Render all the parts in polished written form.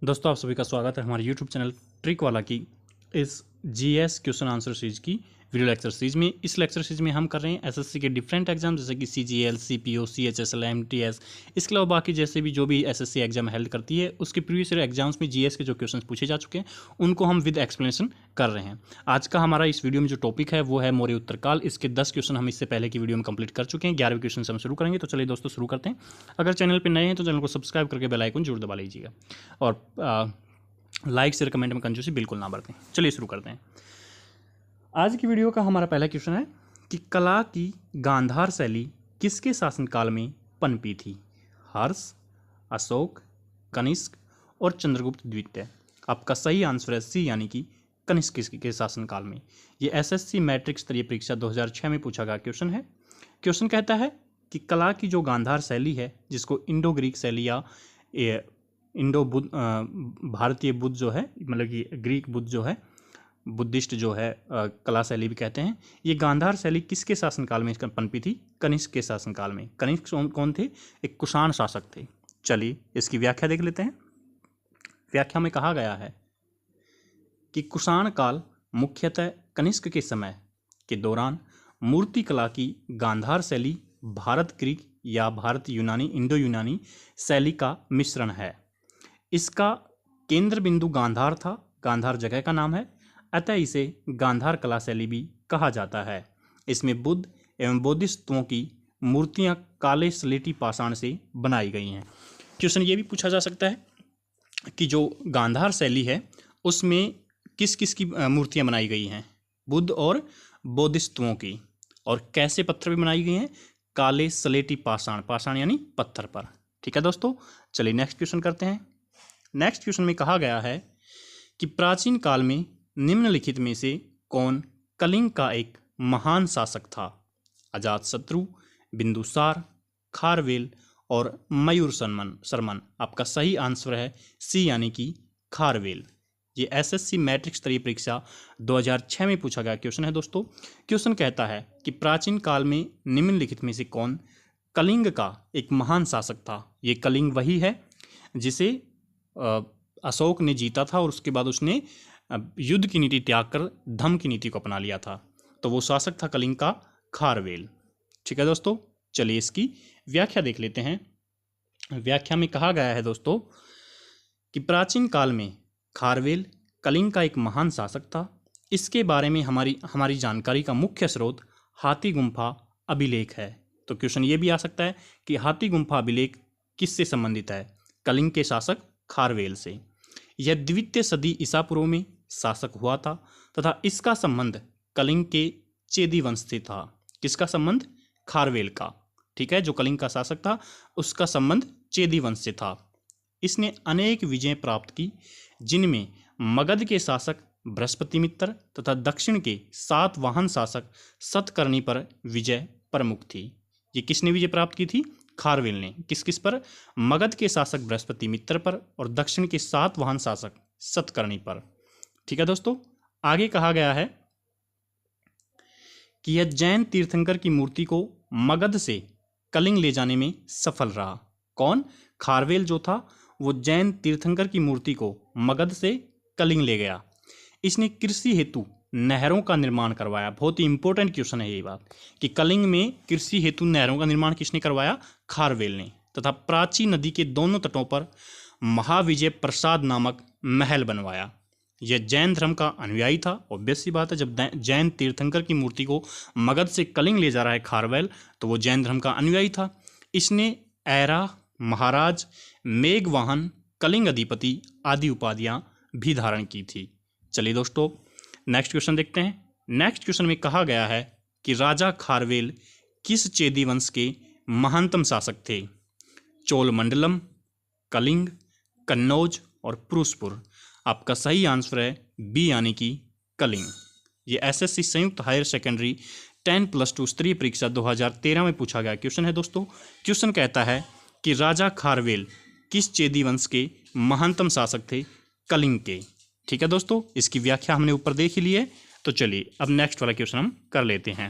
दोस्तों आप सभी का स्वागत है हमारे YouTube चैनल ट्रिक वाला की इस जीएस क्वेश्चन आंसर सीरीज की वीडियो लेक्चर सीरीज में। इस लेक्चर सीरीज में हम कर रहे हैं एसएससी के डिफरेंट एग्जाम जैसे कि सीजीएल, सीपीओ, सीएचएसएल, एमटीएस, इसके अलावा बाकी जैसे भी जो भी एसएससी एग्जाम हेल्ड करती है उसके प्रीवियस ईयर एग्जाम्स में जीएस के जो क्वेश्चन पूछे जा चुके हैं उनको हम विद एक्सप्लेनेशन कर रहे हैं। आज का हमारा इस वीडियो में जो टॉपिक है वो है मौर्य उत्तरकाल। इसके 10 क्वेश्चन हम इससे पहले की वीडियो में कंप्लीट कर चुके हैं। 11वें क्वेश्चन से हम शुरू करेंगे। तो चलिए दोस्तों शुरू करते हैं। अगर चैनल पर नए हैं तो चैनल को सब्सक्राइब करके बेल आइकन जरूर दबा लीजिएगा और लाइक शेयर कमेंट में कंजूसी बिल्कुल ना बरतें। चलिए शुरू करते हैं। आज की वीडियो का हमारा पहला क्वेश्चन है कि कला की गांधार शैली किसके शासनकाल में पनपी थी? हर्ष, अशोक, कनिष्क और चंद्रगुप्त द्वितीय। आपका सही आंसर है सी यानी कि कनिष्क के शासनकाल में। ये एसएससी मैट्रिक स्तरीय परीक्षा 2006 में पूछा गया क्वेश्चन है। क्वेश्चन कहता है कि कला की जो गांधार शैली है जिसको इंडो ग्रीक शैली या इंडो बुद्ध भारतीय बुद्ध जो है मतलब कि ग्रीक बुद्ध जो है बुद्धिस्ट जो है कला शैली भी कहते हैं, ये गांधार शैली किसके शासनकाल में पनपी थी? कनिष्क के शासनकाल में। कनिष्क कौन थे? एक कुषाण शासक थे। चलिए इसकी व्याख्या देख लेते हैं। व्याख्या में कहा गया है कि कुषाण काल मुख्यतः कनिष्क के समय के दौरान मूर्ति कला की गांधार शैली भारत ग्रीक या भारत यूनानी इंडो यूनानी शैली का मिश्रण है। इसका केंद्र बिंदु गांधार था, गांधार जगह का नाम है, अतः इसे गांधार कला शैली भी कहा जाता है। इसमें बुद्ध एवं बोधिसत्वों की मूर्तियां काले स्लेटी पाषाण से बनाई गई हैं। क्वेश्चन ये भी पूछा जा सकता है कि जो गांधार शैली है उसमें किस किस की मूर्तियां बनाई गई हैं? बुद्ध और बोधिसत्वों की। और कैसे पत्थर भी बनाई गई हैं? काले स्लेटी पाषाण, पाषाण यानी पत्थर पर। ठीक है दोस्तों, चलिए नेक्स्ट क्वेश्चन करते हैं। नेक्स्ट क्वेश्चन में कहा गया है कि प्राचीन काल में निम्नलिखित में से कौन कलिंग का एक महान शासक था? अजातशत्रु, बिंदुसार, खारवेल और मयूर शर्मन। आपका सही आंसर है सी यानी कि खारवेल। ये एसएससी मैट्रिक स्तरीय परीक्षा 2006 में पूछा गया क्वेश्चन है दोस्तों। क्वेश्चन कहता है कि प्राचीन काल में निम्नलिखित में से कौन कलिंग का एक महान शासक था? ये कलिंग वही है जिसे अशोक ने जीता था और उसके बाद उसने युद्ध की नीति त्याग कर धम्म की नीति को अपना लिया था। तो वो शासक था कलिंग का खारवेल। ठीक है दोस्तों, चलिए इसकी व्याख्या देख लेते हैं। व्याख्या में कहा गया है दोस्तों कि प्राचीन काल में खारवेल कलिंग का एक महान शासक था। इसके बारे में हमारी जानकारी का मुख्य स्रोत हाथी गुम्फा अभिलेख है। तो क्वेश्चन ये भी आ सकता है कि हाथी गुम्फा अभिलेख किससे संबंधित है? कलिंग के शासक खारवेल से। यह द्वितीय सदी ईसा पूर्व में शासक हुआ था तथा इसका संबंध कलिंग के चेदी वंश से था। किसका संबंध? खारवेल का। ठीक है, जो कलिंग का शासक था उसका संबंध चेदी वंश से था। इसने अनेक विजय प्राप्त की जिनमें मगध के शासक बृहस्पतिमित्र तथा दक्षिण के सातवाहन शासक सतकर्णी पर विजय प्रमुख थी। ये किसने विजय प्राप्त की थी? खारवेल ने। किस किस पर? मगध के शासक बृहस्पतिमित्र पर और दक्षिण के सातवाहन शासक सतकर्णी पर। ठीक है दोस्तों, आगे कहा गया है कि यह जैन तीर्थंकर की मूर्ति को मगध से कलिंग ले जाने में सफल रहा। कौन? खारवेल जो था वो जैन तीर्थंकर की मूर्ति को मगध से कलिंग ले गया। इसने कृषि हेतु नहरों का निर्माण करवाया। बहुत ही इंपॉर्टेंट क्वेश्चन है ये बात कि कलिंग में कृषि हेतु नहरों का निर्माण किसने करवाया? खारवेल ने। तथा प्राची नदी के दोनों तटों पर महाविजय प्रसाद नामक महल बनवाया। यह जैन धर्म का अनुयायी था। ऑब्वियस सी बात है, जब जैन तीर्थंकर की मूर्ति को मगध से कलिंग ले जा रहा है खारवेल तो वो जैन धर्म का अनुयायी था। इसने ऐरा, महाराज, मेघवाहन, कलिंग अधिपति आदि उपाधियां भी धारण की थी। चलिए दोस्तों नेक्स्ट क्वेश्चन देखते हैं। नेक्स्ट क्वेश्चन में कहा गया है कि राजा खारवेल किस चेदी वंश के महानतम शासक थे? चोलमंडलम, कलिंग, कन्नौज और पुरुषपुर। आपका सही आंसर है बी यानी कि कलिंग। ये एसएससी संयुक्त हायर सेकेंडरी 10+2 स्तरीय परीक्षा 2013 में पूछा गया क्वेश्चन है दोस्तों। क्वेश्चन कहता है कि राजा खारवेल किस चेदी वंश के महानतम शासक थे? कलिंग के। ठीक है दोस्तों, इसकी व्याख्या हमने ऊपर देख ही ली है। तो चलिए अब नेक्स्ट वाला क्वेश्चन हम कर लेते हैं।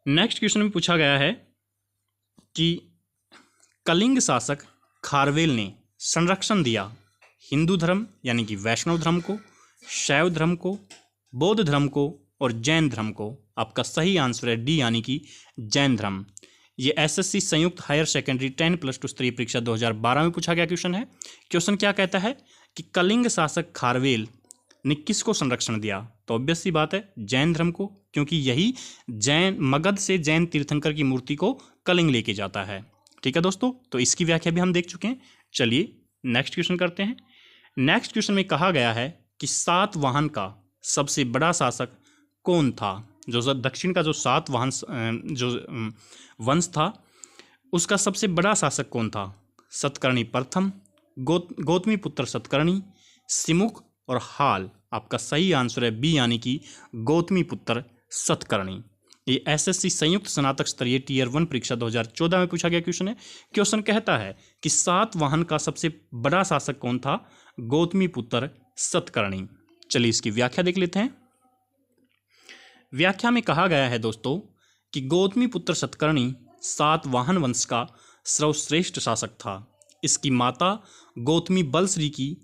नेक्स्ट क्वेश्चन में पूछा गया है कि कलिंग शासक खारवेल ने संरक्षण दिया? हिंदू धर्म यानी कि वैष्णव धर्म को, शैव धर्म को, बौद्ध धर्म को और जैन धर्म को। आपका सही आंसर है डी यानी कि जैन धर्म। ये एसएससी संयुक्त हायर सेकेंडरी 10+2 स्तरीय परीक्षा 2012 में पूछा गया क्वेश्चन है। क्वेश्चन क्या कहता है कि कलिंग शासक खारवेल ने किसको संरक्षण दिया? तो ऑब्वियस सी बात है जैन धर्म को, क्योंकि यही जैन मगध से जैन तीर्थंकर की मूर्ति को कलिंग लेके जाता है। ठीक है दोस्तों, तो इसकी व्याख्या भी हम देख चुके हैं। चलिए नेक्स्ट क्वेश्चन करते हैं। नेक्स्ट क्वेश्चन में कहा गया है कि सातवाहन का सबसे बड़ा शासक कौन था? जो दक्षिण का जो सातवाहन जो वंश था उसका सबसे बड़ा शासक कौन था? सतकर्णी प्रथम, गौतमी पुत्र सतकर्णी, सिमुख और हाल। आपका सही आंसर है बी यानी कि गौतमी पुत्र सतकर्णी। ये एसएससी संयुक्त स्नातक स्तरीय टियर 1 परीक्षा 2014 में पूछा गया क्वेश्चन है। क्वेश्चन कहता है कि सातवाहन का सबसे बड़ा शासक कौन था? गौतमी पुत्र सतकर्णी। चलिए इसकी व्याख्या देख लेते हैं। व्याख्या में कहा गया है दोस्तों कि गौतमी पुत्र सतकर्णी सातवाहन वंश का सर्वश्रेष्ठ शासक था। इसकी माता गौतमी बलश्री की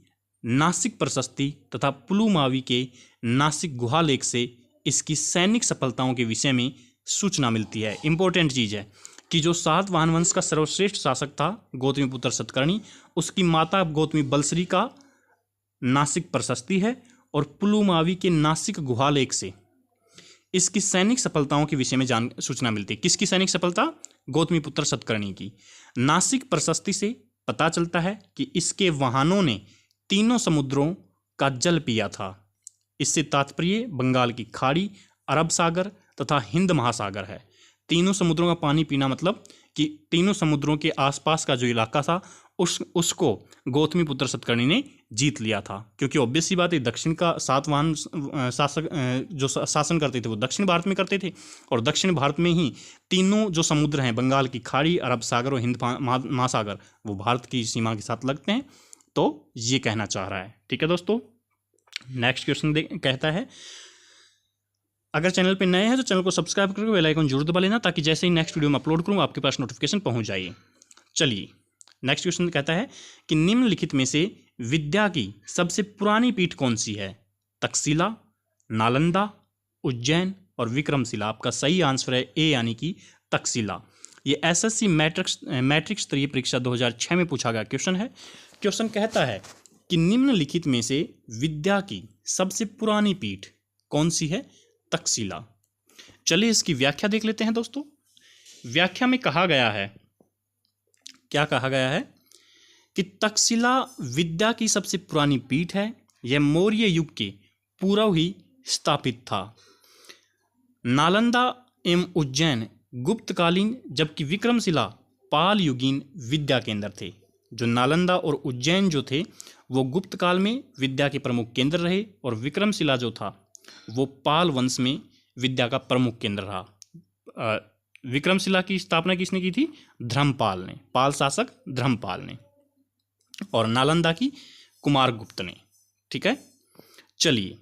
नासिक प्रशस्ति तथा पुलुमावी के नासिक गुहालेख से इसकी सैनिक सफलताओं के विषय में सूचना मिलती है। इंपॉर्टेंट चीज़ है कि जो सातवाहन वंश का सर्वश्रेष्ठ शासक था गौतमी पुत्र सतकर्णी, उसकी माता गौतमी बलश्री का नासिक प्रशस्ति है और पुलुमावी के नासिक गुहालेख से इसकी सैनिक सफलताओं के विषय में सूचना मिलती है। किसकी सैनिक सफलता? गौतमी पुत्र सतकर्णी की। नासिक प्रशस्ति से पता चलता है कि इसके वाहनों ने तीनों समुद्रों का जल पिया था। इससे तात्पर्य बंगाल की खाड़ी, अरब सागर तथा हिंद महासागर है। तीनों समुद्रों का पानी पीना मतलब कि तीनों समुद्रों के आसपास का जो इलाका था उसको गौतमी पुत्र सतकर्णी ने जीत लिया था, क्योंकि ऑब्वियस सी बात है दक्षिण का सातवाहन शासक जो शासन करते थे वो दक्षिण भारत में करते थे, और दक्षिण भारत में ही तीनों जो समुद्र हैं बंगाल की खाड़ी, अरब सागर और हिंद महासागर वो भारत की सीमा के साथ लगते हैं। तो ये कहना चाह रहा है। ठीक है दोस्तों, नेक्स्ट क्वेश्चन कहता है, अगर चैनल पे नए हैं तो चैनल को सब्सक्राइब करके बेल आइकन जरूर दबा लेना, ताकि जैसे ही नेक्स्ट वीडियो में अपलोड करूँ आपके पास नोटिफिकेशन पहुंच जाए। चलिए नेक्स्ट क्वेश्चन कहता है कि निम्नलिखित में से विद्या की सबसे पुरानी पीठ कौन सी है? तक्षशिला, नालंदा, उज्जैन और विक्रमशिला। आपका सही आंसर है ए यानी कि तक्षशिला। ये एसएससी मैट्रिक स्तरीय परीक्षा 2006 में पूछा गया क्वेश्चन है। क्वेश्चन कहता है कि निम्नलिखित में से विद्या की सबसे पुरानी पीठ कौन सी है? तक्षशिला। चलिए इसकी व्याख्या देख लेते हैं दोस्तों। व्याख्या में कहा गया है, क्या कहा गया है कि तक्षशिला विद्या की सबसे पुरानी पीठ है। यह मौर्य युग के पूर्व ही स्थापित था। नालंदा एवं उज्जैन गुप्तकालीन, जबकि विक्रमशिला पाल युगीन विद्या केंद्र थे। जो नालंदा और उज्जैन जो थे वो गुप्त काल में विद्या के प्रमुख केंद्र रहे, और विक्रमशिला जो था वो पाल वंश में विद्या का प्रमुख केंद्र रहा। विक्रमशिला की स्थापना किसने की थी? धर्मपाल ने, पाल शासक धर्मपाल ने, और नालंदा की कुमारगुप्त ने। ठीक है, चलिए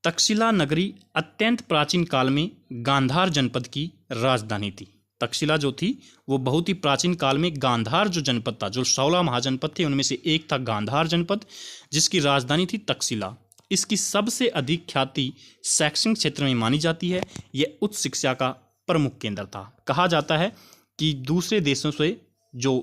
तक्षशिला नगरी अत्यंत प्राचीन काल में गांधार जनपद की राजधानी थी। तक्षशिला जो थी वो बहुत ही प्राचीन काल में गांधार जो जनपद था, जो 16 महाजनपद थे उनमें से एक था गांधार जनपद, जिसकी राजधानी थी तक्षशिला। इसकी सबसे अधिक ख्याति शैक्षणिक क्षेत्र में मानी जाती है। यह उच्च शिक्षा का प्रमुख केंद्र था। कहा जाता है कि दूसरे देशों से जो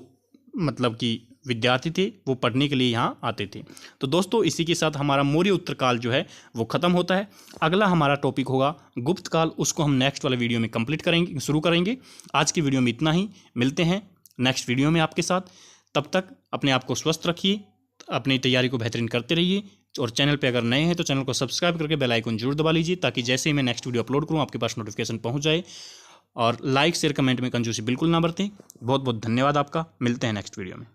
मतलब कि विद्यार्थी थे वो पढ़ने के लिए यहाँ आते थे। तो दोस्तों इसी के साथ हमारा मौर्य उत्तरकाल जो है वो ख़त्म होता है। अगला हमारा टॉपिक होगा गुप्त काल, उसको हम नेक्स्ट वाले वीडियो में कंप्लीट करेंगे, शुरू करेंगे। आज की वीडियो में इतना ही, मिलते हैं नेक्स्ट वीडियो में आपके साथ। तब तक अपने आप को स्वस्थ रखिए, अपनी तैयारी को बेहतरीन करते रहिए, और चैनल पे अगर नए हैं तो चैनल को सब्सक्राइब करके बेल आइकन जरूर दबा लीजिए, ताकि जैसे ही मैं नेक्स्ट वीडियो अपलोड करूँ आपके पास नोटिफिकेशन पहुँच जाए। और लाइक शेयर कमेंट में कंजूसी बिल्कुल ना बरतें। बहुत बहुत धन्यवाद आपका, मिलते हैं नेक्स्ट वीडियो में।